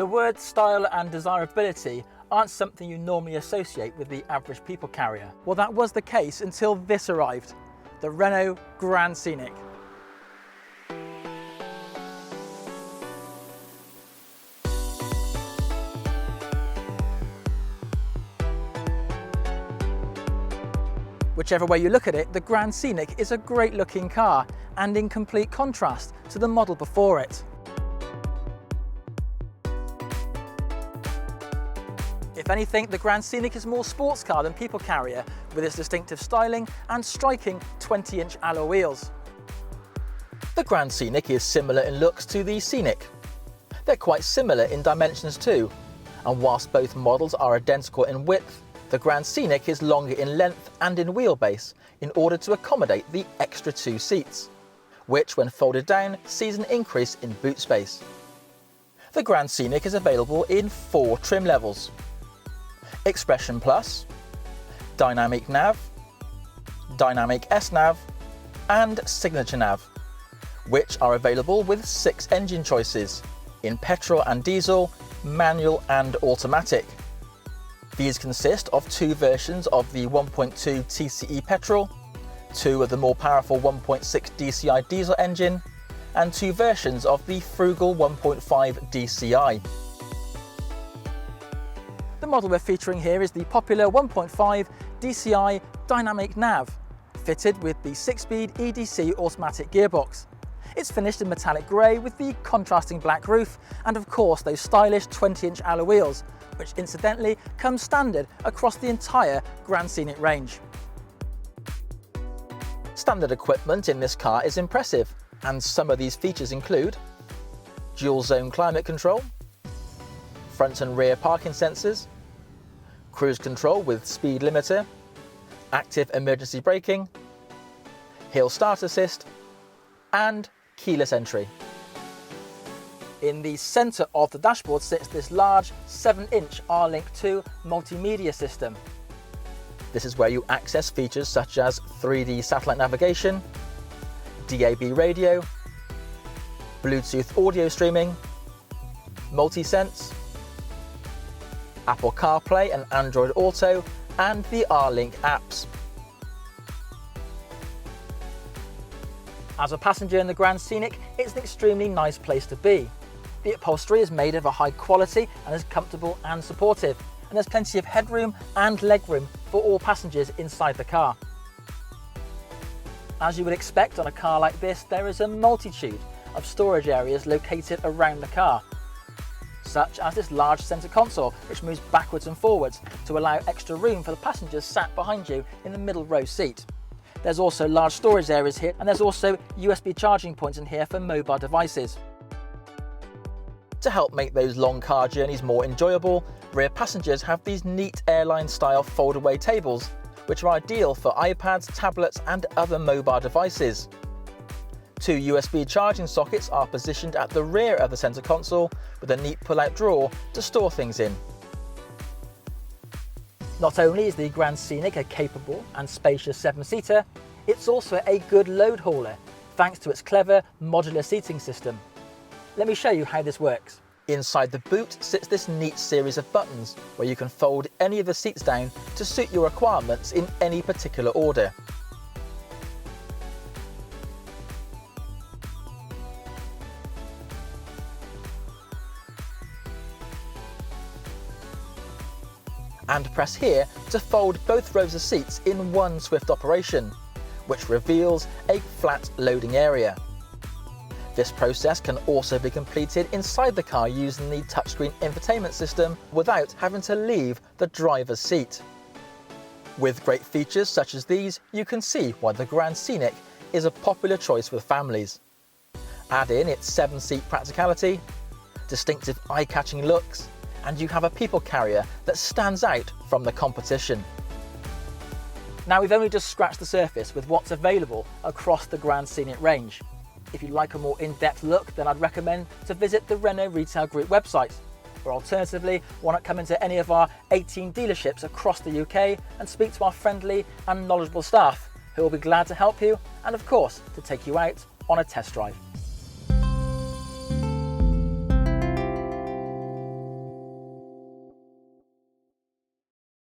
The words style and desirability aren't something you normally associate with the average people carrier. Well, that was the case until this arrived, the Renault Grand Scenic. Whichever way you look at it, the Grand Scenic is a great looking car and in complete contrast to the model before it. If anything, the Grand Scenic is more sports car than people carrier, with its distinctive styling and striking 20-inch alloy wheels. The Grand Scenic is similar in looks to the Scenic. They're quite similar in dimensions too, and whilst both models are identical in width, the Grand Scenic is longer in length and in wheelbase in order to accommodate the extra 2 seats, which when folded down sees an increase in boot space. The Grand Scenic is available in 4 trim levels: Expression Plus, Dynamic Nav, Dynamic S-Nav and Signature Nav, which are available with 6 engine choices in petrol and diesel, manual and automatic. These consist of 2 versions of the 1.2 TCE petrol, 2 of the more powerful 1.6 DCI diesel engine, and 2 versions of the frugal 1.5 DCI. The model we're featuring here is the popular 1.5 DCI Dynamic Nav, fitted with the 6-speed EDC automatic gearbox. It's finished in metallic grey with the contrasting black roof and of course those stylish 20-inch alloy wheels, which incidentally comes standard across the entire Grand Scenic range. Standard equipment in this car is impressive, and some of these features include dual zone climate control, front and rear parking sensors, cruise control with speed limiter, active emergency braking, hill start assist, and keyless entry. In the centre of the dashboard sits this large 7-inch R-Link 2 multimedia system. This is where you access features such as 3D satellite navigation, DAB radio, Bluetooth audio streaming, multi-sense, Apple CarPlay and Android Auto, and the R-Link apps. As a passenger in the Grand Scenic, it's an extremely nice place to be. The upholstery is made of a high quality and is comfortable and supportive, and there's plenty of headroom and legroom for all passengers inside the car. As you would expect on a car like this, there is a multitude of storage areas located around the car, such as this large centre console which moves backwards and forwards to allow extra room for the passengers sat behind you in the middle row seat. There's also large storage areas here, and there's also USB charging points in here for mobile devices. To help make those long car journeys more enjoyable, rear passengers have these neat airline-style fold-away tables, which are ideal for iPads, tablets and other mobile devices. 2 USB charging sockets are positioned at the rear of the centre console with a neat pull-out drawer to store things in. Not only is the Grand Scenic a capable and spacious 7-seater, it's also a good load hauler, thanks to its clever modular seating system. Let me show you how this works. Inside the boot sits this neat series of buttons where you can fold any of the seats down to suit your requirements in any particular order. And press here to fold both rows of seats in one swift operation, which reveals a flat loading area. This process can also be completed inside the car using the touchscreen infotainment system without having to leave the driver's seat. With great features such as these, you can see why the Grand Scenic is a popular choice with families. Add in its 7-seat practicality, distinctive eye-catching looks, and you have a people carrier that stands out from the competition. Now, we've only just scratched the surface with what's available across the Grand Scenic range. If you'd like a more in-depth look, then I'd recommend to visit the Renault Retail Group website, or alternatively, why not come into any of our 18 dealerships across the UK and speak to our friendly and knowledgeable staff, who will be glad to help you and of course to take you out on a test drive.